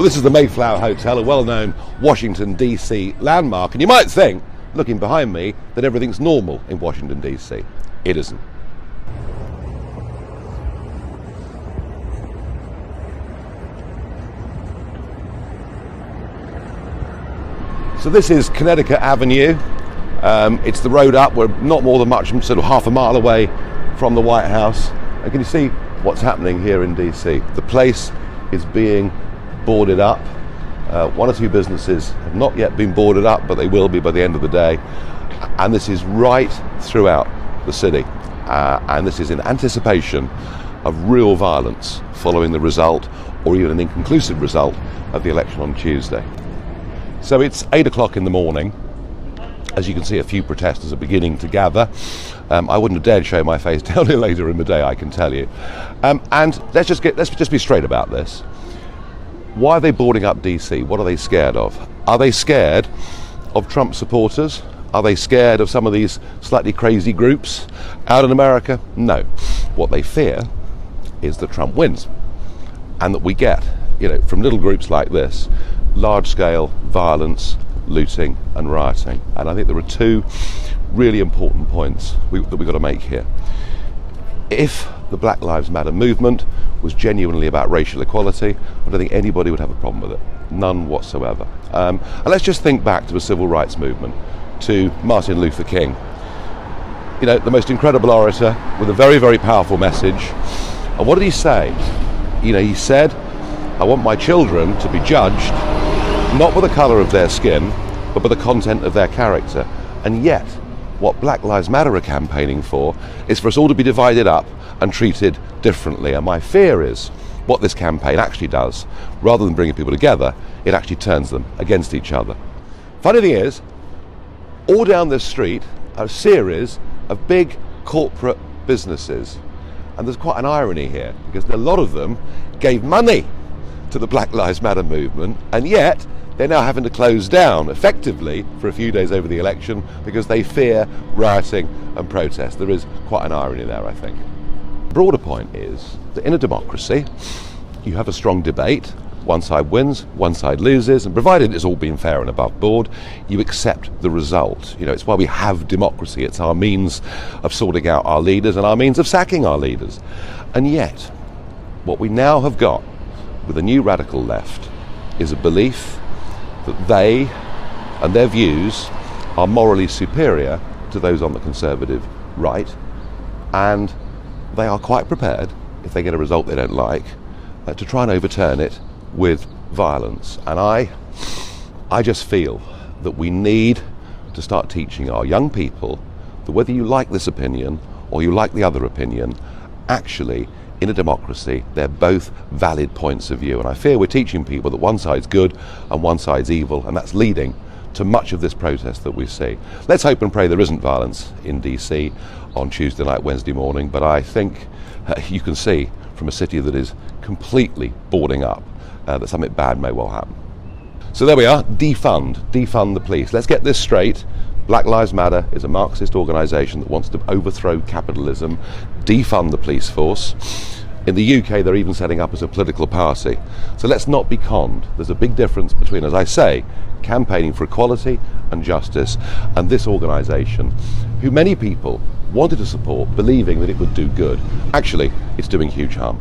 this is the Mayflower Hotel, a well-known Washington, D.C. landmark, and you might think, looking behind me, that everything's normal in Washington, D.C. It isn't. So this is Connecticut Avenue. It's the road up. We're not more than much, sort of half a mile away from the White House. And can you see what's happening here in D.C.? The place is being boarded up. One or two businesses have not yet been boarded up, but they will be by the end of the day. And this is right throughout the city. And this is in anticipation of real violence following the result, or even an inconclusive result, of the election on Tuesday. So it's 8 o'clock in the morning. As you can see, a few protesters are beginning to gather. I wouldn't have dared show my face down here later in the day, I can tell you. And let's just be straight about this. Why are they boarding up DC? What are they scared of? Are they scared of Trump supporters? Are they scared of some of these slightly crazy groups out in America? No. What they fear is that Trump wins, and that we get, from little groups like this, large-scale violence, looting and rioting. And I think there are two really important points that we've got to make here. If the Black Lives Matter movement was genuinely about racial equality, I don't think anybody would have a problem with it. None whatsoever. And let's just think back to the civil rights movement, to Martin Luther King. The most incredible orator with a very, very powerful message. And what did he say? He said, I want my children to be judged not by the colour of their skin, but by the content of their character. And yet, what Black Lives Matter are campaigning for is for us all to be divided up and treated differently. And my fear is what this campaign actually does, rather than bringing people together, it actually turns them against each other. Funny thing is, all down this street are a series of big corporate businesses. And there's quite an irony here, because a lot of them gave money to the Black Lives Matter movement, and yet they're now having to close down effectively for a few days over the election because they fear rioting and protest. There is quite an irony there, I think. The broader point is that in a democracy, you have a strong debate. One side wins, one side loses, and provided it's all been fair and above board, you accept the result. It's why we have democracy. It's our means of sorting out our leaders and our means of sacking our leaders. And yet, what we now have got with a new radical left is a belief that they and their views are morally superior to those on the conservative right, and they are quite prepared, if they get a result they don't like, to try and overturn it with violence. And I just feel that we need to start teaching our young people that whether you like this opinion or you like the other opinion, actually in a democracy they're both valid points of view. And I fear we're teaching people that one side's good and one side's evil, and that's leading to much of this protest that we see. Let's hope and pray there isn't violence in DC on Tuesday night, Wednesday morning, but I think you can see from a city that is completely boarding up that something bad may well happen. So there we are, defund the police. Let's get this straight. Black Lives Matter is a Marxist organisation that wants to overthrow capitalism, defund the police force. In the UK, they're even setting up as a political party. So let's not be conned. There's a big difference between, as I say, campaigning for equality and justice, and this organisation, who many people wanted to support, believing that it would do good. Actually, it's doing huge harm.